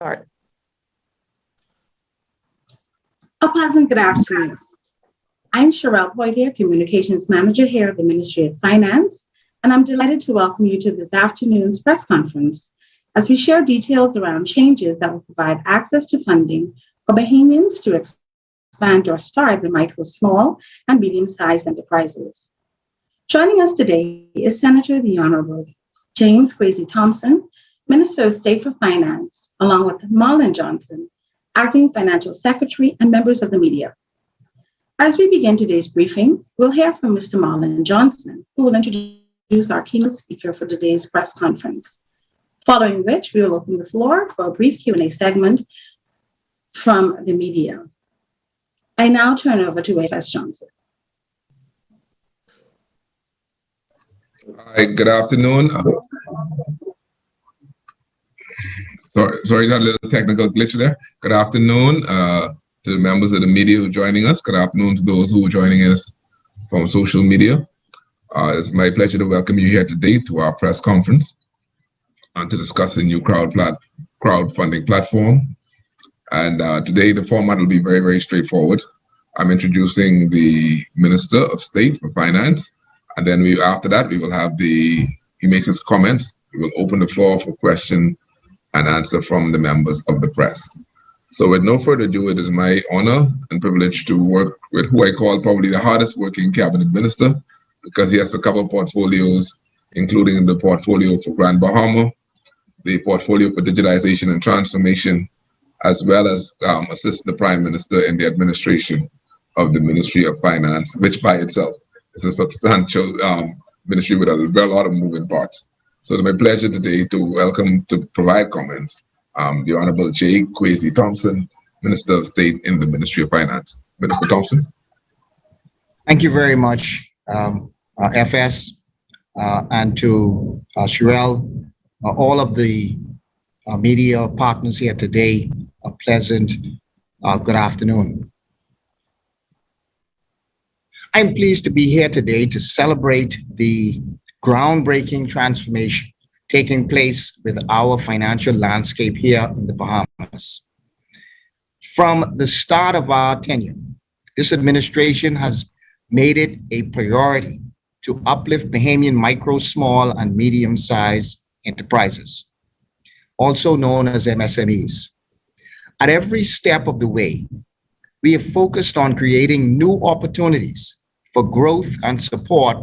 start. A pleasant good afternoon. I'm Sherelle Poitier, Communications Manager here at the Ministry of Finance, and I'm delighted to welcome you to this afternoon's press conference as we share details around changes that will provide access to funding for Bahamians to expand or start the micro, small, and medium-sized enterprises. Joining us today is Senator the Honorable James Kwasi Thompson, Minister of State for Finance, along with Marlon Johnson, Acting Financial Secretary, and members of the media. As we begin today's briefing, we'll hear from Mr. Marlon Johnson, who will introduce our keynote speaker for today's press conference, following which we will open the floor for a brief Q&A segment from the media. I now turn over to AFS Johnson. Hi, good afternoon. Sorry, got a little technical glitch there. Good afternoon to the members of the media who are joining us. Good afternoon to those who are joining us from social media. It's my pleasure to welcome you here today to our press conference and to discuss the new crowdfunding platform. And today the format will be very, very straightforward. I'm introducing the Minister of State for Finance, and then after that we will have he makes his comments. We will open the floor for question and answer from the members of the press. So with no further ado, it is my honor and privilege to work with who I call probably the hardest working cabinet minister, because he has to cover portfolios, including the portfolio for Grand Bahama, the portfolio for digitization and transformation, as well as assist the Prime Minister in the administration of the Ministry of Finance, which by itself is a substantial ministry with a lot of moving parts. So it's my pleasure today to provide comments, the Honorable J. Kwasi Thompson, Minister of State in the Ministry of Finance. Minister Thompson. Thank you very much, FS, and to Sherelle, all of the media partners here today. A pleasant good afternoon. I'm pleased to be here today to celebrate the groundbreaking transformation taking place with our financial landscape here in the Bahamas. From the start of our tenure, this administration has made it a priority to uplift Bahamian micro, small, and medium-sized enterprises, also known as MSMEs. At every step of the way, we have focused on creating new opportunities for growth and support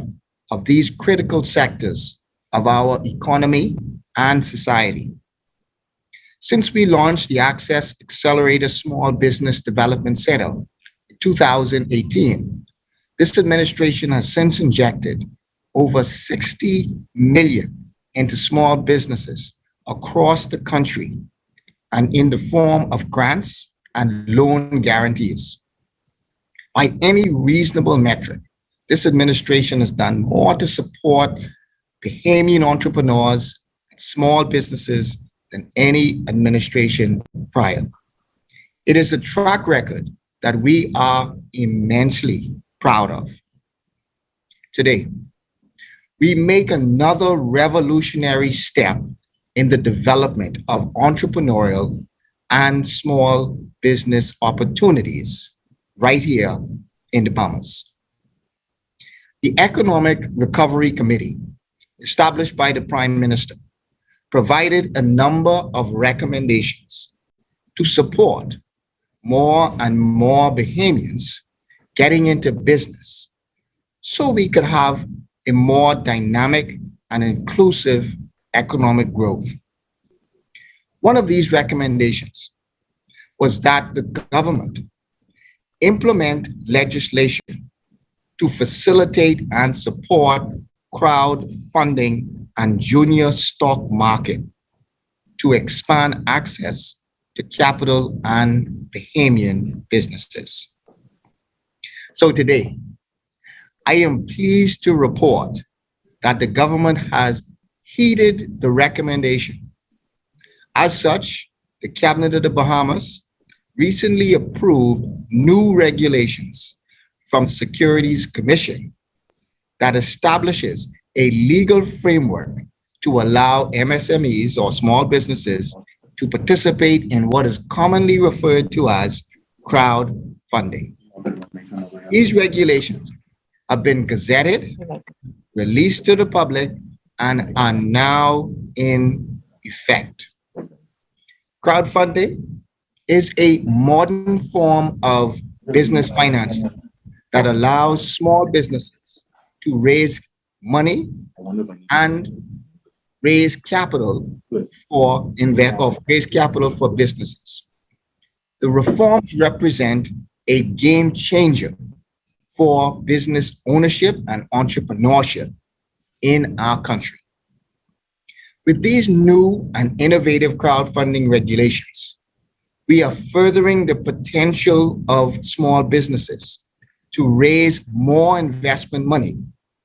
of these critical sectors of our economy and society. Since we launched the Access Accelerator Small Business Development Center in 2018, this administration has since injected over 60 million into small businesses across the country and in the form of grants and loan guarantees. By any reasonable metric, this administration has done more to support Bahamian entrepreneurs and small businesses than any administration prior. It is a track record that we are immensely proud of. Today, we make another revolutionary step in the development of entrepreneurial and small business opportunities right here in the Bahamas. The Economic Recovery Committee, established by the Prime Minister, provided a number of recommendations to support more and more Bahamians getting into business so we could have a more dynamic and inclusive economic growth. One of these recommendations was that the government implement legislation to facilitate and support crowdfunding and junior stock market to expand access to capital and Bahamian businesses. So today, I am pleased to report that the government has heeded the recommendation. As such, the Cabinet of the Bahamas recently approved new regulations from the Securities Commission that establishes a legal framework to allow MSMEs or small businesses to participate in what is commonly referred to as crowdfunding. These regulations have been gazetted, released to the public, and are now in effect. Crowdfunding is a modern form of business financing that allows small businesses to raise money and raise capital for businesses. The reforms represent a game changer for business ownership and entrepreneurship in our country. With these new and innovative crowdfunding regulations, we are furthering the potential of small businesses to raise more investment money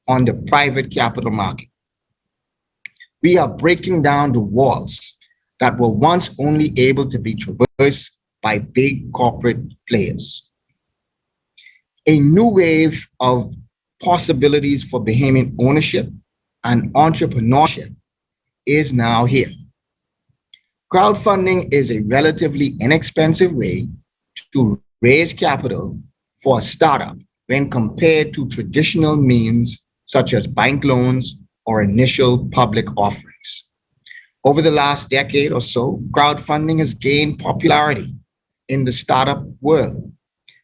on the private capital market. We are breaking down the walls that were once only able to be traversed by big corporate players. A new wave of possibilities for Bahamian ownership and entrepreneurship is now here. Crowdfunding is a relatively inexpensive way to raise capital for a startup when compared to traditional means such as bank loans or initial public offerings. Over the last decade or so, crowdfunding has gained popularity in the startup world,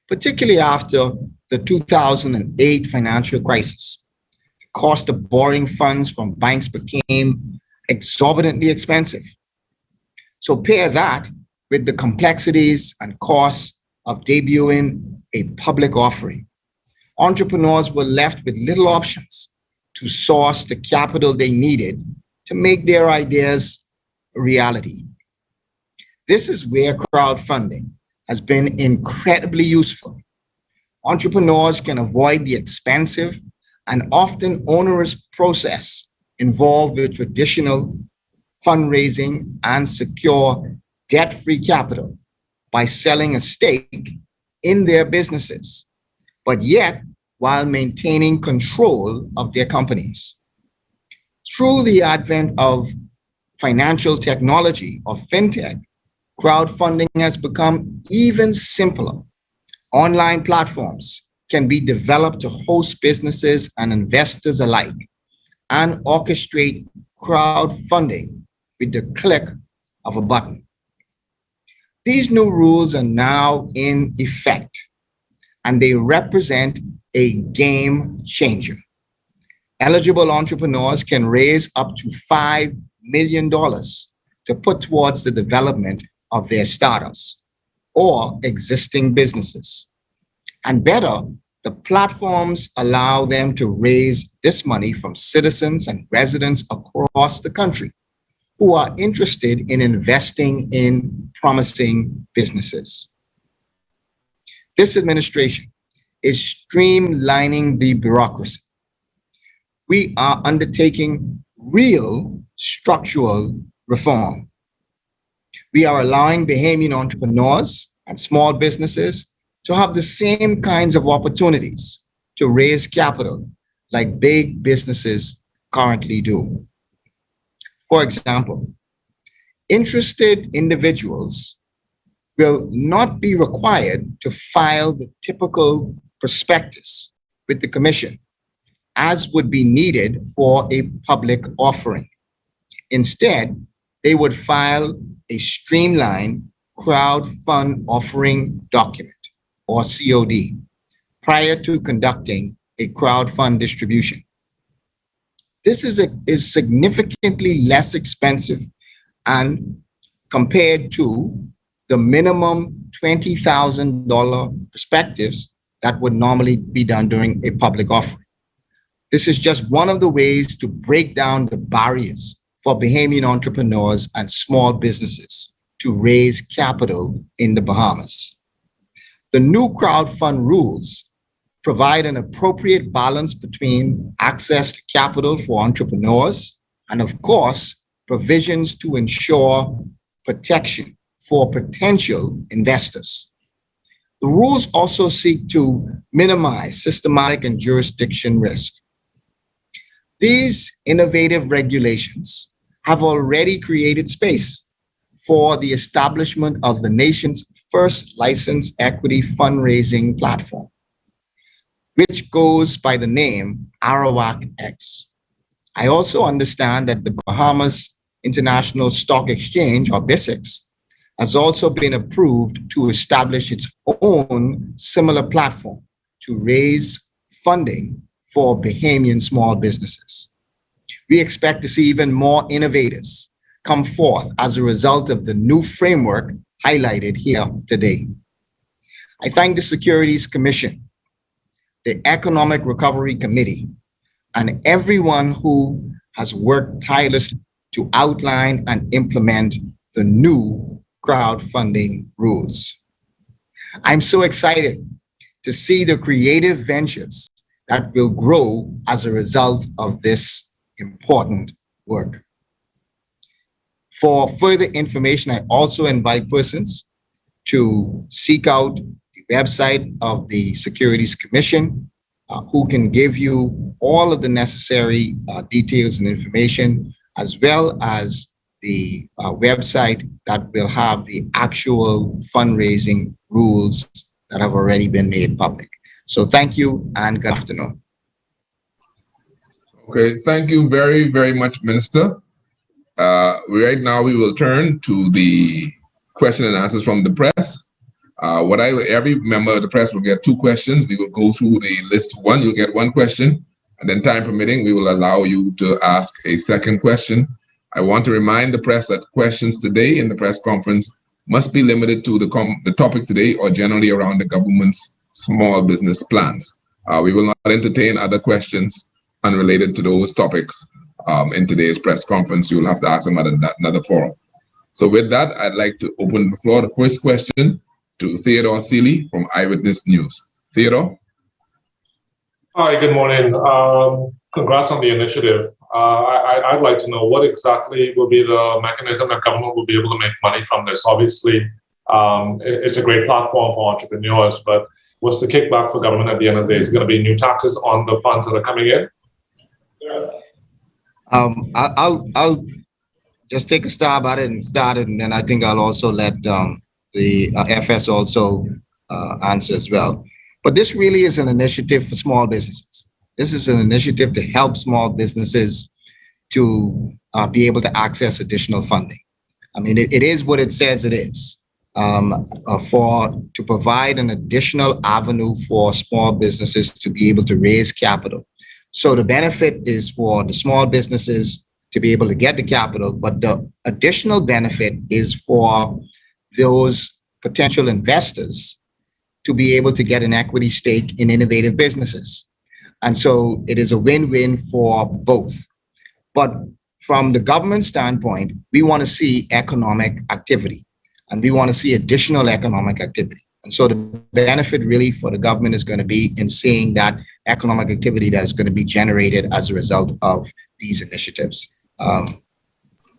particularly after the 2008 financial crisis. The cost of borrowing funds from banks became exorbitantly expensive. So pair that with the complexities and costs of debuting a public offering. Entrepreneurs were left with little options to source the capital they needed to make their ideas a reality. This is where crowdfunding has been incredibly useful. Entrepreneurs can avoid the expensive and often onerous process involved with traditional fundraising and secure debt-free capital by selling a stake in their businesses, but yet while maintaining control of their companies. Through the advent of financial technology or fintech, crowdfunding has become even simpler. Online platforms can be developed to host businesses and investors alike and orchestrate crowdfunding with the click of a button. These new rules are now in effect, and they represent a game changer. Eligible entrepreneurs can raise up to $5 million to put towards the development of their startups or existing businesses. And better, the platforms allow them to raise this money from citizens and residents across the country who are interested in investing in promising businesses. This administration is streamlining the bureaucracy. We are undertaking real structural reform. We are allowing Bahamian entrepreneurs and small businesses to have the same kinds of opportunities to raise capital like big businesses currently do. For example, interested individuals will not be required to file the typical prospectus with the Commission, as would be needed for a public offering. Instead, they would file a streamlined crowdfund offering document, or COD, prior to conducting a crowdfund distribution. This is significantly less expensive and compared to the minimum $20,000 prospectus that would normally be done during a public offering. This is just one of the ways to break down the barriers for Bahamian entrepreneurs and small businesses to raise capital in the Bahamas. The new crowdfund rules provide an appropriate balance between access to capital for entrepreneurs and, of course, provisions to ensure protection for potential investors. The rules also seek to minimize systematic and jurisdiction risk. These innovative regulations have already created space for the establishment of the nation's first licensed equity fundraising platform, which goes by the name Arawak X. I also understand that the Bahamas International Stock Exchange, or BISX, has also been approved to establish its own similar platform to raise funding for Bahamian small businesses. We expect to see even more innovators come forth as a result of the new framework highlighted here today. I thank the Securities Commission, the Economic Recovery Committee, and everyone who has worked tirelessly to outline and implement the new crowdfunding rules. I'm so excited to see the creative ventures that will grow as a result of this important work. For further information, I also invite persons to seek out the website of the Securities Commission, who can give you all of the necessary details and information, as well as the website that will have the actual fundraising rules that have already been made public. So thank you and good afternoon. Okay, thank you very, very much, Minister. Right now, we will turn to the question and answers from the press. Every member of the press will get 2 questions. We will go through the list one. You'll get 1 question, and then time permitting, we will allow you to ask a second question. I want to remind the press that questions today in the press conference must be limited to the topic today or generally around the government's small business plans. We will not entertain other questions unrelated to those topics in today's press conference. You will have to ask them at another forum. So with that, I'd like to open the floor. The first question to Theodore Seeley from Eyewitness News. Theodore? Hi, good morning. Congrats on the initiative. I'd like to know what exactly will be the mechanism that government will be able to make money from this. Obviously, it's a great platform for entrepreneurs, but what's the kickback for government at the end of the day? Is it going to be new taxes on the funds that are coming in? I'll just take a stab at it and start it, and then I think I'll also let the FS also answer as well. But this really is an initiative for small businesses. This is an initiative to help small businesses to be able to access additional funding. I mean, it is what it says it is, to provide an additional avenue for small businesses to be able to raise capital. So the benefit is for the small businesses to be able to get the capital, but the additional benefit is for those potential investors to be able to get an equity stake in innovative businesses. And so it is a win-win for both. But from the government standpoint, we want to see economic activity, and we want to see additional economic activity. And so the benefit really for the government is going to be in seeing that economic activity that is going to be generated as a result of these initiatives. I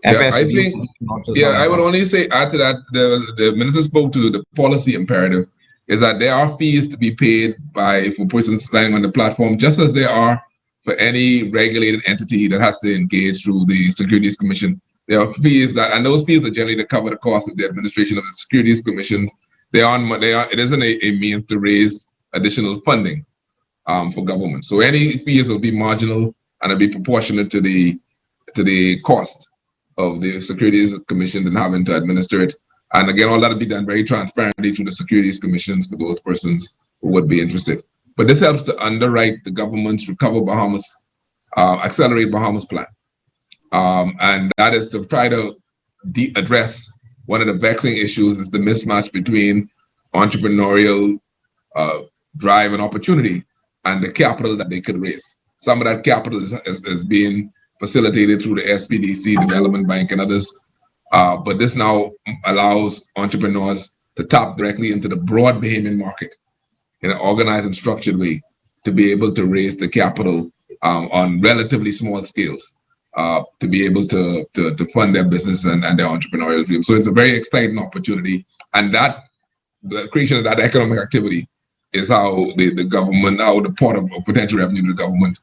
would only say, add to that, the minister spoke to the policy imperative, is that there are fees to be paid for persons signing on the platform, just as there are for any regulated entity that has to engage through the Securities Commission. There are fees and those fees are generally to cover the cost of the administration of the Securities Commissions. It isn't a means to raise additional funding for government. So any fees will be marginal and it'll be proportionate to the cost of the Securities Commission and having to administer it. And again, all that will be done very transparently through the Securities Commissions for those persons who would be interested. But this helps to underwrite the government's Recover Bahamas, Accelerate Bahamas plan. And that is to try to address one of the vexing issues is the mismatch between entrepreneurial drive and opportunity and the capital that they could raise. Some of that capital is being facilitated through the SPDC, Development Bank, and others. But this now allows entrepreneurs to tap directly into the broad Bahamian market in an organized and structured way to be able to raise the capital on relatively small scales to be able to fund their business and their entrepreneurial dream. So it's a very exciting opportunity. And the creation of that economic activity is how the government, how the pot of potential revenue to the government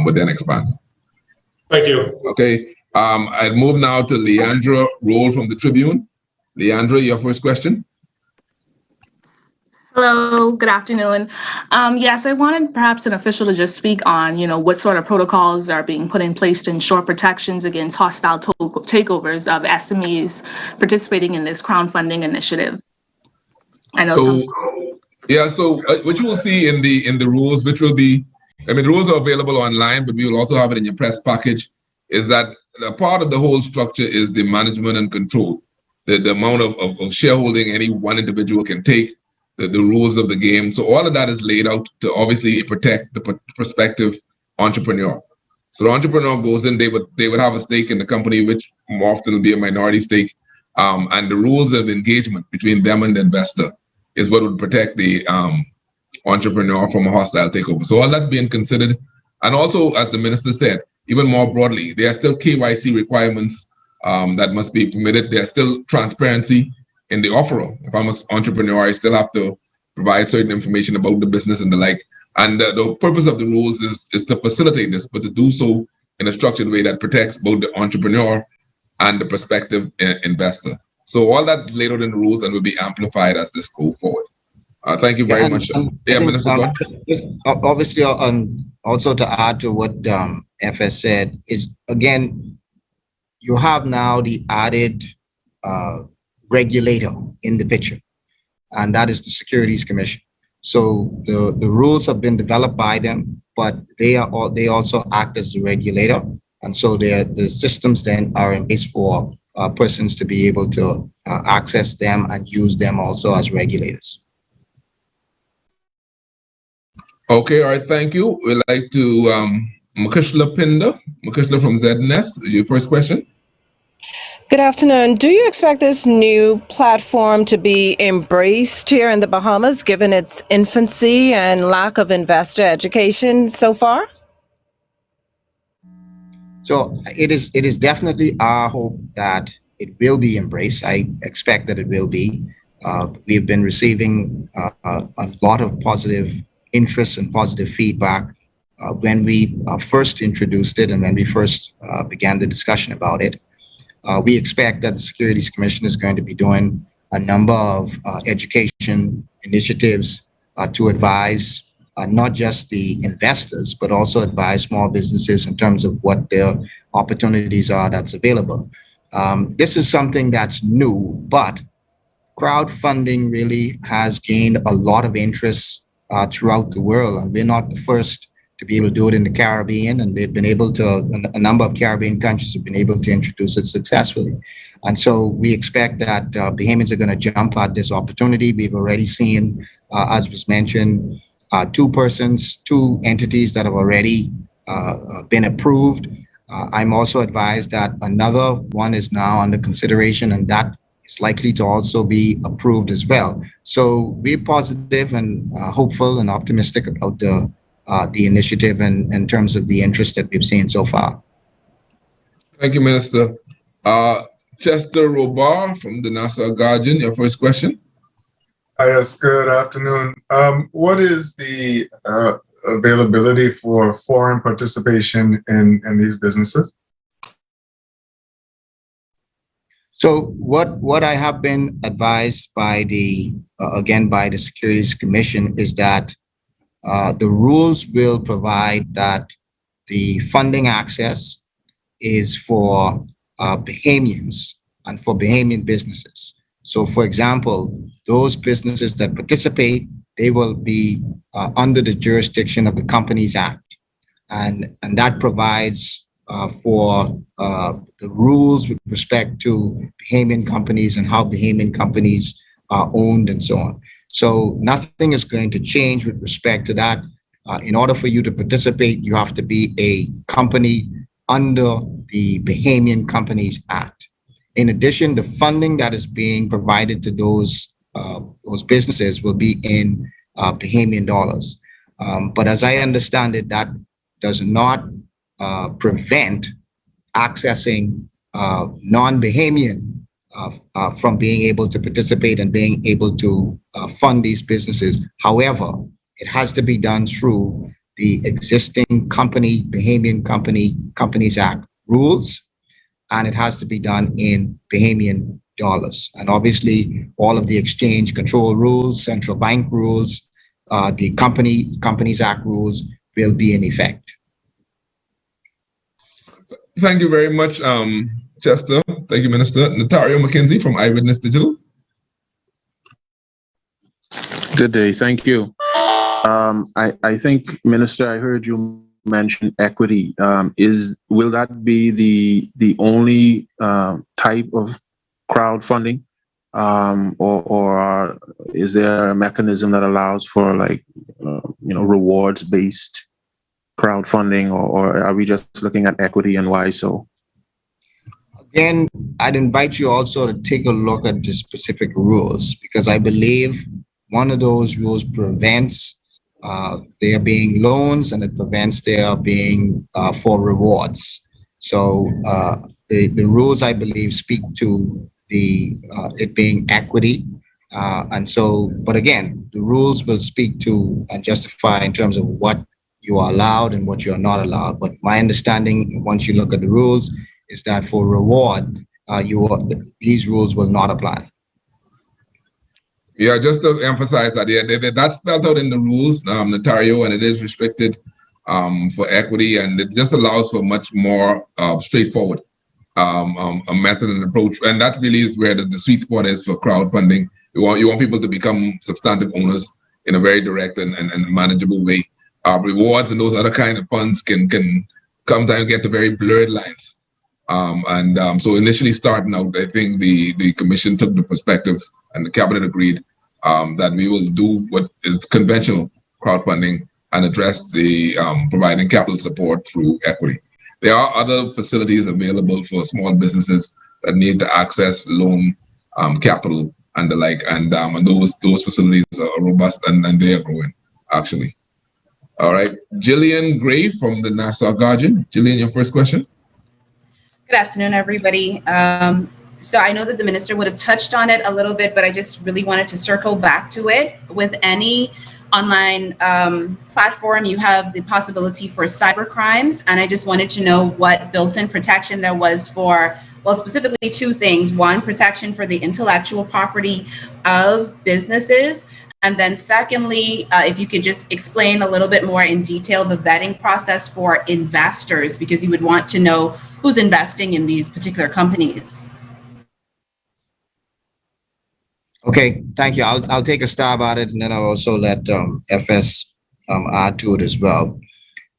would then expand. Thank you. Okay. I'd move now to Leandra Roll from the Tribune. Leandra, your first question. Hello, good afternoon. Yes, I wanted perhaps an official to just speak on, what sort of protocols are being put in place to ensure protections against hostile takeovers of SMEs participating in this crowdfunding initiative. I know So what you will see in the rules, which will be, the rules are available online, but we will also have it in your press package, is that a part of the whole structure is the management and control, the amount of shareholding any one individual can take, the rules of the game. So all of that is laid out to obviously protect the prospective entrepreneur. So the entrepreneur goes in, they would have a stake in the company, which more often will be a minority stake. And the rules of engagement between them and the investor is what would protect the entrepreneur from a hostile takeover. So all that's being considered. And also, as the minister said, even more broadly, there are still KYC requirements that must be permitted. There's still transparency in the offerer. If I'm an entrepreneur, I still have to provide certain information about the business and the like. And the purpose of the rules is to facilitate this, but to do so in a structured way that protects both the entrepreneur and the prospective investor. So all that laid out in the rules and will be amplified as this goes forward. Thank you very much. Minister, obviously, also to add to what FS said is, again, you have now the added regulator in the picture, and that is the Securities Commission. So the rules have been developed by them, but they also act as the regulator, and so the systems then are in place for persons to be able to access them and use them also as regulators. Okay, all right, thank you. We'd like to Makushla Pinda, Makushla from ZNS, your first question. Good afternoon. Do you expect this new platform to be embraced here in the Bahamas, given its infancy and lack of investor education so far? So it is definitely our hope that it will be embraced. I expect that it will be. We've been receiving a lot of positive interest and positive feedback when we first introduced it and when we first began the discussion about it. We expect that the Securities Commission is going to be doing a number of education initiatives to advise not just the investors, but also advise small businesses in terms of what their opportunities are that's available. This is something that's new, but crowdfunding really has gained a lot of interest throughout the world, and we're not the first to be able to do it in the Caribbean, and they've been able to, a number of Caribbean countries have been able to introduce it successfully. And so we expect that Bahamians are going to jump at this opportunity. We've already seen, as was mentioned, two entities that have already been approved. I'm also advised that another one is now under consideration, and that is likely to also be approved as well. So we're positive and hopeful and optimistic about the initiative and in terms of the interest that we've seen so far. Thank you, Minister. Chester Robar from the Nassau Guardian, your first question. Yes, good afternoon. What is the availability for foreign participation in these businesses? So what I have been advised by the Securities Commission is that the rules will provide that the funding access is for Bahamians and for Bahamian businesses. So, for example, those businesses that participate, they will be under the jurisdiction of the Companies Act, and that provides for the rules with respect to Bahamian companies and how Bahamian companies are owned and so on. So nothing is going to change with respect to that. In order for you to participate, you have to be a company under the Bahamian Companies Act. In addition, the funding that is being provided to those businesses will be in Bahamian dollars. But as I understand it, that does not prevent accessing non-Bahamian from being able to participate and being able to fund these businesses. However, it has to be done through the existing Bahamian Companies Act rules. and it has to be done in Bahamian dollars. And obviously, all of the exchange control rules, central bank rules, the Companies Act rules will be in effect. Thank you very much, Chester. Thank you, Minister. Notario McKenzie from Eyewitness Digital. Good day. Thank you. I think, Minister, I heard you mention equity. Will that be the only type of crowdfunding, or is there a mechanism that allows for rewards-based crowdfunding, or are we just looking at equity, and why so? Again, I'd invite you also to take a look at the specific rules, because I believe one of those rules prevents there being loans, and it prevents there being for rewards. So the rules, I believe, speak to it being equity. But again, the rules will speak to and justify in terms of what you are allowed and what you're not allowed. But my understanding, once you look at the rules, is that for reward, these rules will not apply. Yeah, just to emphasize that, that's spelled out in the rules, Notario, and it is restricted for equity, and it just allows for much more straightforward a method and approach, and that really is where the sweet spot is for crowdfunding. You want people to become substantive owners in a very direct and manageable way. Rewards and those other kind of funds can come down and get to very blurred lines. So initially starting out, I think the commission took the perspective, and the cabinet agreed that we will do what is conventional crowdfunding and address the providing capital support through equity. There are other facilities available for small businesses that need to access loan capital and the like, and those facilities are robust and they are growing, actually. All right, Jillian Gray from the Nassau Guardian. Jillian, your first question. Good afternoon, everybody. So I know that the minister would have touched on it a little bit, but I just really wanted to circle back to it. With any online platform, you have the possibility for cyber crimes. And I just wanted to know what built-in protection there was for, well, specifically two things. One, protection for the intellectual property of businesses. And then secondly, if you could just explain a little bit more in detail the vetting process for investors, because you would want to know who's investing in these particular companies. Okay, thank you. I'll take a stab at it, and then I'll also let FS add to it as well.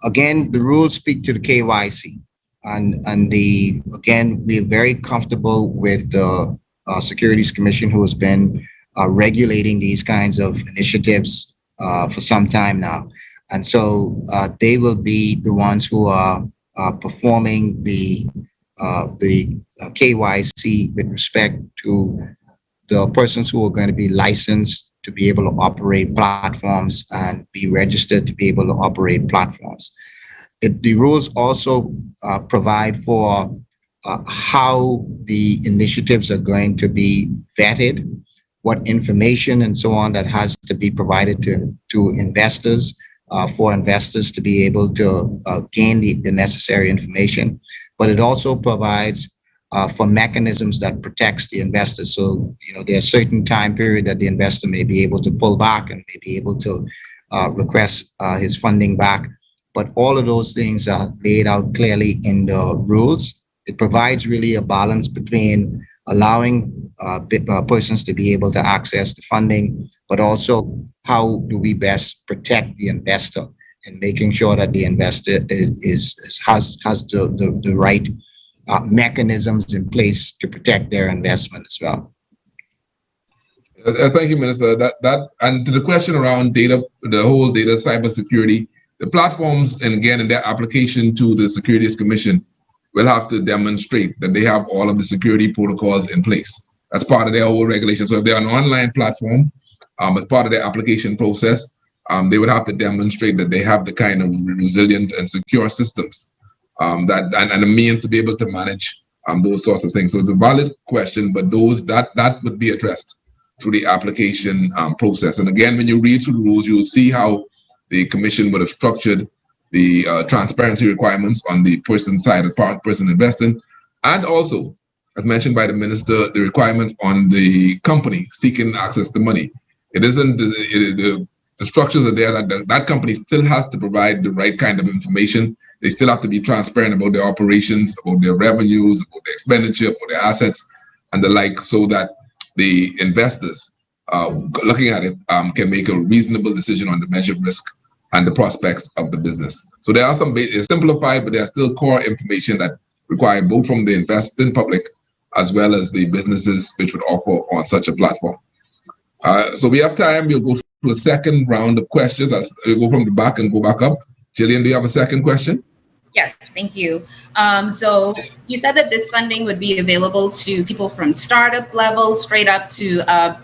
Again, the rules speak to the KYC, and again, we're very comfortable with the Securities Commission, who has been regulating these kinds of initiatives for some time now, and so they will be the ones who are performing the KYC with respect to the persons who are going to be licensed to be able to operate platforms and be registered to be able to operate platforms. The rules also provide for how the initiatives are going to be vetted, what information and so on that has to be provided to investors, for investors to be able to gain the necessary information. But it also provides for mechanisms that protects the investors. So, there's a certain time period that the investor may be able to pull back and may be able to request his funding back. But all of those things are laid out clearly in the rules. It provides really a balance between allowing persons to be able to access the funding, but also how do we best protect the investor and making sure that the investor has the right mechanisms in place to protect their investment as well. Thank you, Minister. That and to the question around data, the whole data cybersecurity, the platforms, and again in their application to the Securities Commission, will have to demonstrate that they have all of the security protocols in place. That's part of their whole regulation. So if they're an online platform, as part of their application process, they would have to demonstrate that they have the kind of resilient and secure systems and the means to be able to manage those sorts of things. So it's a valid question, but that would be addressed through the application process. And again, when you read through the rules, you'll see how the commission would have structured the transparency requirements on the person side, the person investing, And also, as mentioned by the minister, the requirements on the company seeking access to money. It isn't the structures are there that that company still has to provide the right kind of information. They still have to be transparent about their operations, about their revenues, about their expenditure, about their assets, and the like, so that the investors looking at it can make a reasonable decision on the measured risk and the prospects of the business. So there are some simplified, but there are still core information that require both from the investing public as well as the businesses which would offer on such a platform. So we have time. We'll go through a second round of questions. We'll go from the back and go back up. Jillian, do you have a second question? Yes, thank you. So you said that this funding would be available to people from startup level straight up to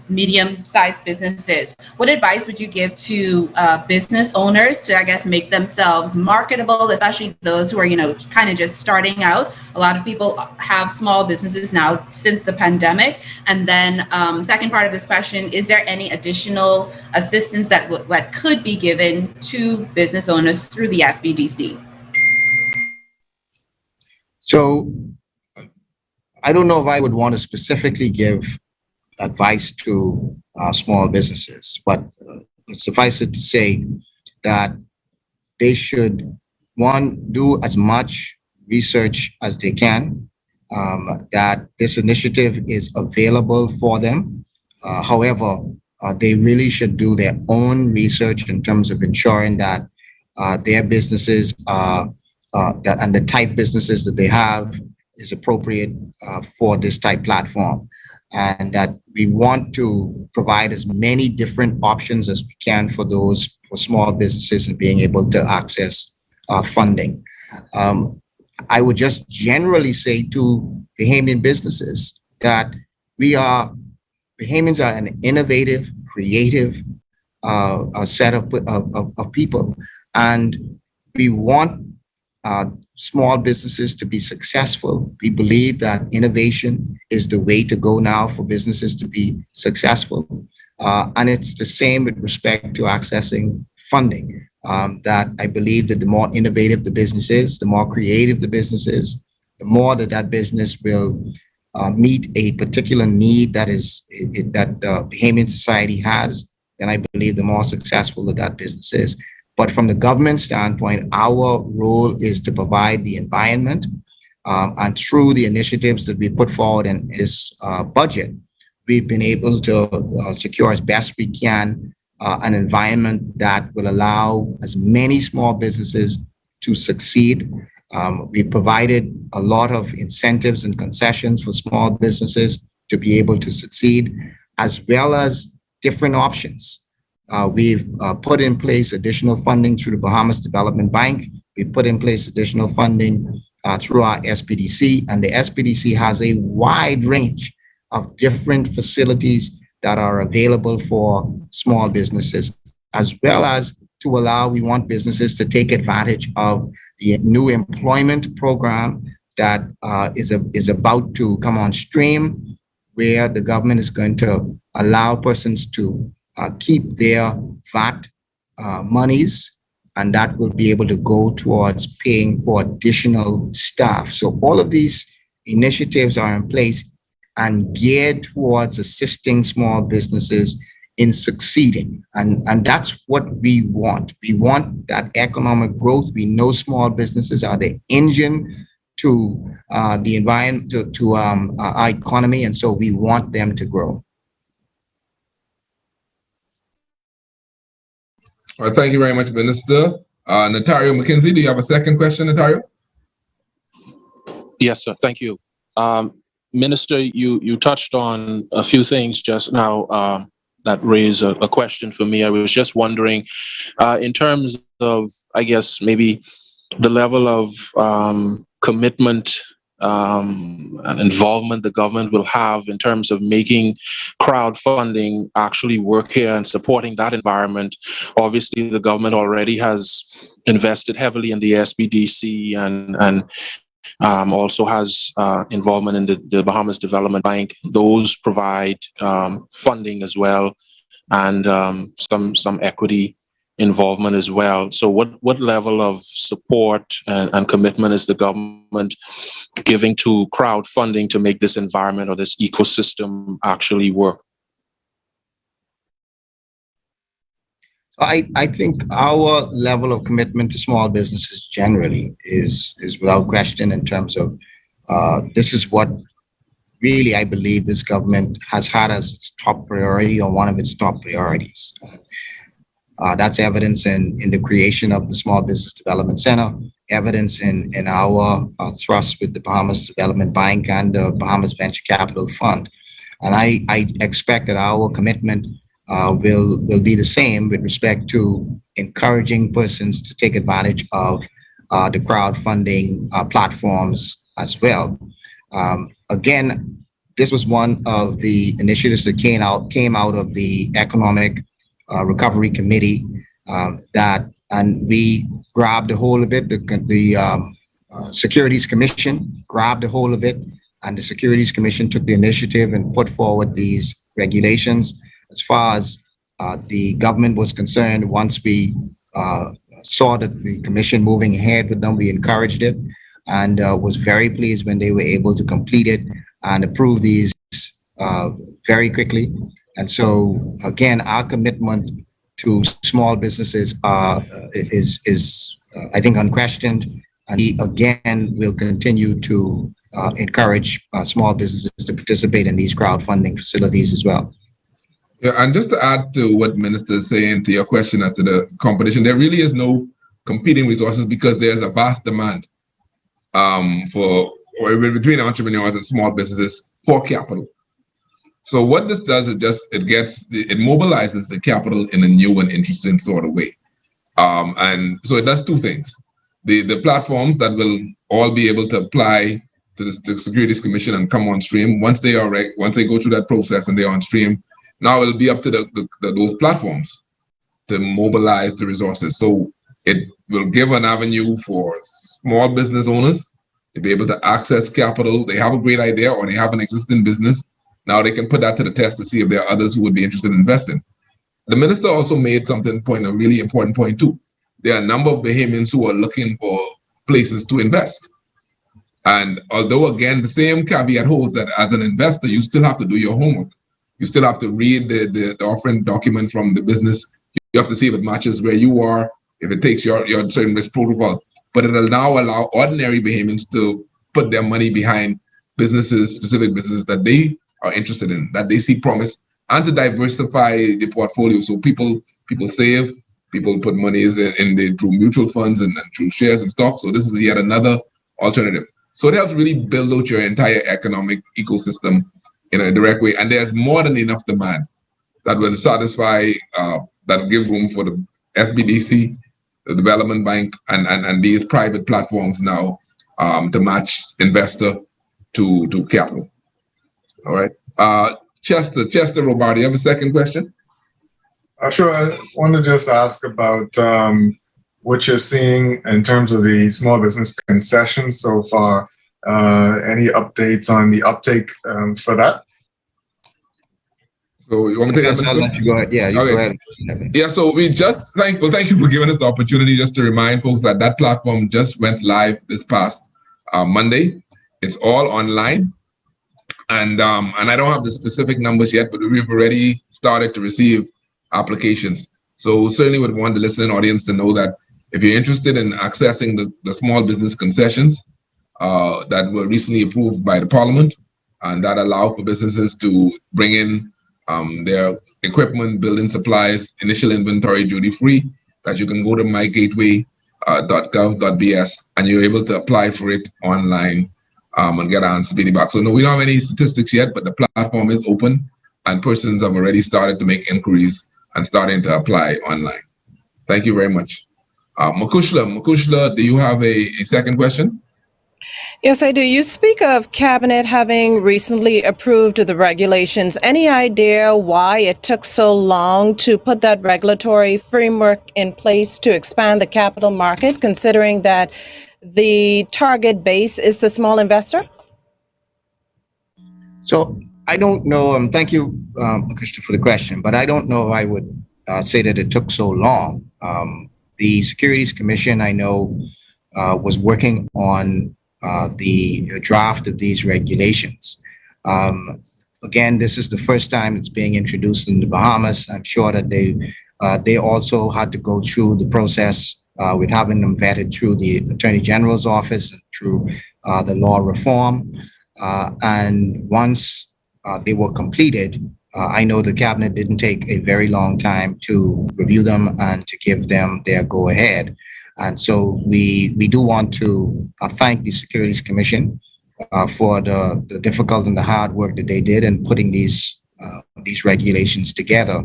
medium-sized businesses. What advice would you give to business owners to, I guess, make themselves marketable, especially those who are, kind of just starting out? A lot of people have small businesses now since the pandemic. And then second part of this question, is there any additional assistance that could be given to business owners through the SBDC? So I don't know if I would want to specifically give advice to small businesses, but suffice it to say that they should, one, do as much research as they can, that this initiative is available for them. However, they really should do their own research in terms of ensuring that their businesses that and the type businesses that they have is appropriate for this type platform, and that we want to provide as many different options as we can for small businesses and being able to access funding. I would just generally say to Bahamian businesses that Bahamians are an innovative, creative set of people, and we want small businesses to be successful. We believe that innovation is the way to go now for businesses to be successful. And it's the same with respect to accessing funding. That I believe that the more innovative the business is, the more creative the business is, the more that business will meet a particular need that the Bahamian society has, then I believe the more successful that business is. But from the government standpoint, our role is to provide the environment, and through the initiatives that we put forward in this budget, we've been able to secure as best we can an environment that will allow as many small businesses to succeed. We provided a lot of incentives and concessions for small businesses to be able to succeed, as well as different options. We've put in place additional funding through the Bahamas Development Bank. We put in place additional funding through our SBDC, and the SBDC has a wide range of different facilities that are available for small businesses, as well as to allow, we want businesses to take advantage of the new employment program that is about to come on stream, where the government is going to allow persons to keep their VAT monies, and that will be able to go towards paying for additional staff. So all of these initiatives are in place and geared towards assisting small businesses in succeeding. And that's what we want. We want that economic growth. We know small businesses are the engine to the environment, to our economy, and so we want them to grow. All right, thank you very much, Minister. Natario McKenzie, do you have a second question, Natario? Yes, sir. Thank you. Minister, you touched on a few things just now that raise a question for me. I was just wondering, in terms of, I guess, maybe the level of commitment and involvement the government will have in terms of making crowdfunding actually work here and supporting that environment. Obviously, the government already has invested heavily in the SBDC and also has involvement in the Bahamas Development Bank. Those provide funding as well, and some equity involvement as well. So what level of support and commitment is the government giving to crowdfunding to make this environment or this ecosystem actually work? I think our level of commitment to small businesses generally is without question in terms of this is what really I believe this government has had as its top priority or one of its top priorities. That's evidence in the creation of the Small Business Development Center, evidence in our thrust with the Bahamas Development Bank and the Bahamas Venture Capital Fund. And I expect that our commitment will be the same with respect to encouraging persons to take advantage of the crowdfunding platforms as well. Again, this was one of the initiatives that came out of the Economic Recovery Committee and we grabbed a hold of it. The Securities Commission grabbed a hold of it, and the Securities Commission took the initiative and put forward these regulations. As far as the government was concerned, once we saw that the commission moving ahead with them, we encouraged it and was very pleased when they were able to complete it and approve these very quickly. And so, again, our commitment to small businesses is I think, unquestioned. And we, again, will continue to encourage small businesses to participate in these crowdfunding facilities as well. Yeah, and just to add to what Minister is saying to your question as to the competition, there really is no competing resources because there's a vast demand between entrepreneurs and small businesses for capital. So what this does, it mobilizes the capital in a new and interesting sort of way. And so it does two things. The platforms that will all be able to apply to the Securities Commission and come on stream, once they go through that process and they're on stream, now it'll be up to those platforms to mobilize the resources. So it will give an avenue for small business owners to be able to access capital. They have a great idea or they have an existing business. Now they can put that to the test to see if there are others who would be interested in investing. The minister also made a really important point too. There are a number of Bahamians who are looking for places to invest. And although, again, the same caveat holds that as an investor, you still have to do your homework. You still have to read the offering document from the business. You have to see if it matches where you are, if it takes your certain risk protocol. But it'll now allow ordinary Bahamians to put their money behind specific businesses that they are interested in, that they see promise, and to diversify the portfolio. So people save, people put monies through mutual funds and through shares and stocks. So this is yet another alternative. So it helps really build out your entire economic ecosystem in a direct way. And there's more than enough demand that will satisfy, that gives room for the SBDC, the Development Bank, and these private platforms now to match investor to capital. All right. Chester Robardi, you have a second question? Sure. I want to just ask about what you're seeing in terms of the small business concessions so far. Any updates on the uptake for that? So you want me to take that? I'll let you go ahead. Yeah, you go ahead. Yeah, so thank you for giving us the opportunity just to remind folks that platform just went live this past Monday. It's all online. And I don't have the specific numbers yet, but we've already started to receive applications. So certainly would want the listening audience to know that if you're interested in accessing the small business concessions that were recently approved by the Parliament and that allow for businesses to bring in their equipment, building supplies, initial inventory duty-free, that you can go to mygateway.gov.bs and you're able to apply for it online and get answers back. So no, we don't have any statistics yet, but the platform is open and persons have already started to make inquiries and starting to apply online. Thank you very much. Mukushla, do you have a second question? Yes, I do. You speak of Cabinet having recently approved the regulations. Any idea why it took so long to put that regulatory framework in place to expand the capital market, considering that the target base is the small investor? So I don't know. Thank you, Krishna, for the question, but I don't know if I would say that it took so long. The Securities Commission, I know, was working on the draft of these regulations. Again, this is the first time it's being introduced in the Bahamas. I'm sure that they also had to go through the process with having them vetted through the Attorney General's office and through the law reform. And once they were completed, I know the cabinet didn't take a very long time to review them and to give them their go-ahead. And so we do want to thank the Securities Commission for the difficult and the hard work that they did in putting these regulations together.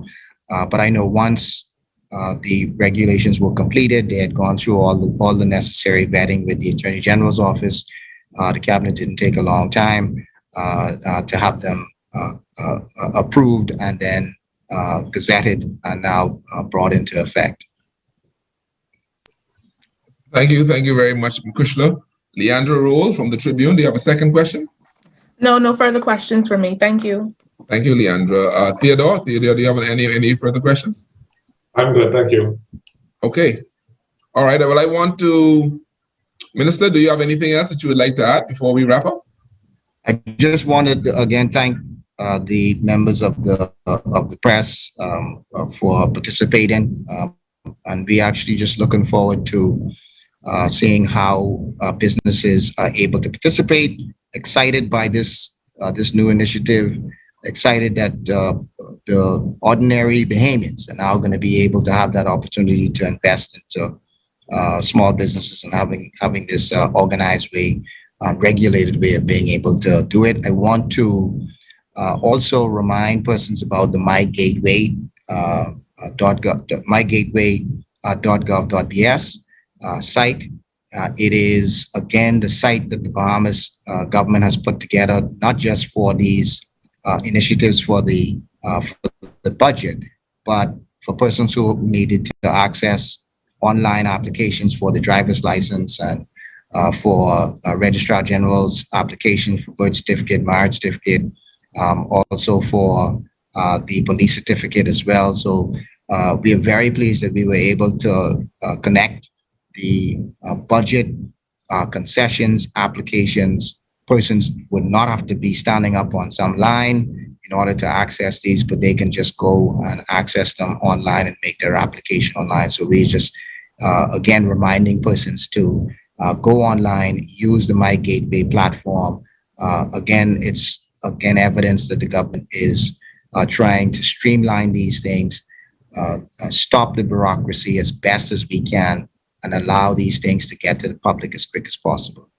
But I know once the regulations were completed, they had gone through all the necessary vetting with the Attorney General's office. The cabinet didn't take a long time to have them approved and then gazetted and now brought into effect. Thank you very much, Kushla. Leandra Roll from the Tribune, do you have a second question? No further questions for me. Thank you. Thank you, Leandra. Theodore, do you have any further questions? I'm good, thank you. Okay. All right. Well, I want to, Minister, do you have anything else that you would like to add before we wrap up? I just wanted to again thank the members of the press for participating, and we actually just looking forward to seeing how businesses are able to participate. Excited by this new initiative. Excited that the ordinary Bahamians are now going to be able to have that opportunity to invest into small businesses and having this organized way, regulated way of being able to do it. I want to also remind persons about the mygateway.gov.bs site. It is again the site that the Bahamas government has put together, not just for these initiatives for the budget, but for persons who needed to access online applications for the driver's license and for Registrar General's application for birth certificate, marriage certificate, also for the police certificate as well. So we are very pleased that we were able to connect the budget concessions applications. Persons would not have to be standing up on some line in order to access these, but they can just go and access them online and make their application online. So we just, again, reminding persons to go online, use the My Gateway platform. Again, it's evidence that the government is trying to streamline these things, stop the bureaucracy as best as we can, and allow these things to get to the public as quick as possible.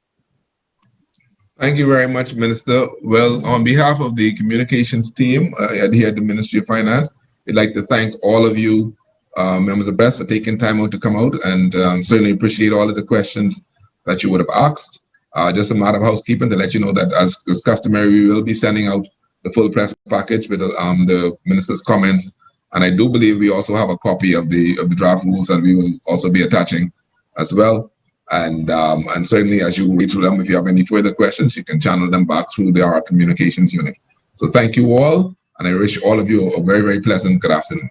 Thank you very much, Minister. Well, on behalf of the communications team here at the Ministry of Finance, we'd like to thank all of you, members of the press, for taking time out to come out, and certainly appreciate all of the questions that you would have asked. Just a matter of housekeeping to let you know that as customary, we will be sending out the full press package with the minister's comments. And I do believe we also have a copy of the draft rules that we will also be attaching as well. And certainly as you read through them, if you have any further questions, you can channel them back through our communications unit. So thank you all, and I wish all of you a very, very pleasant good afternoon.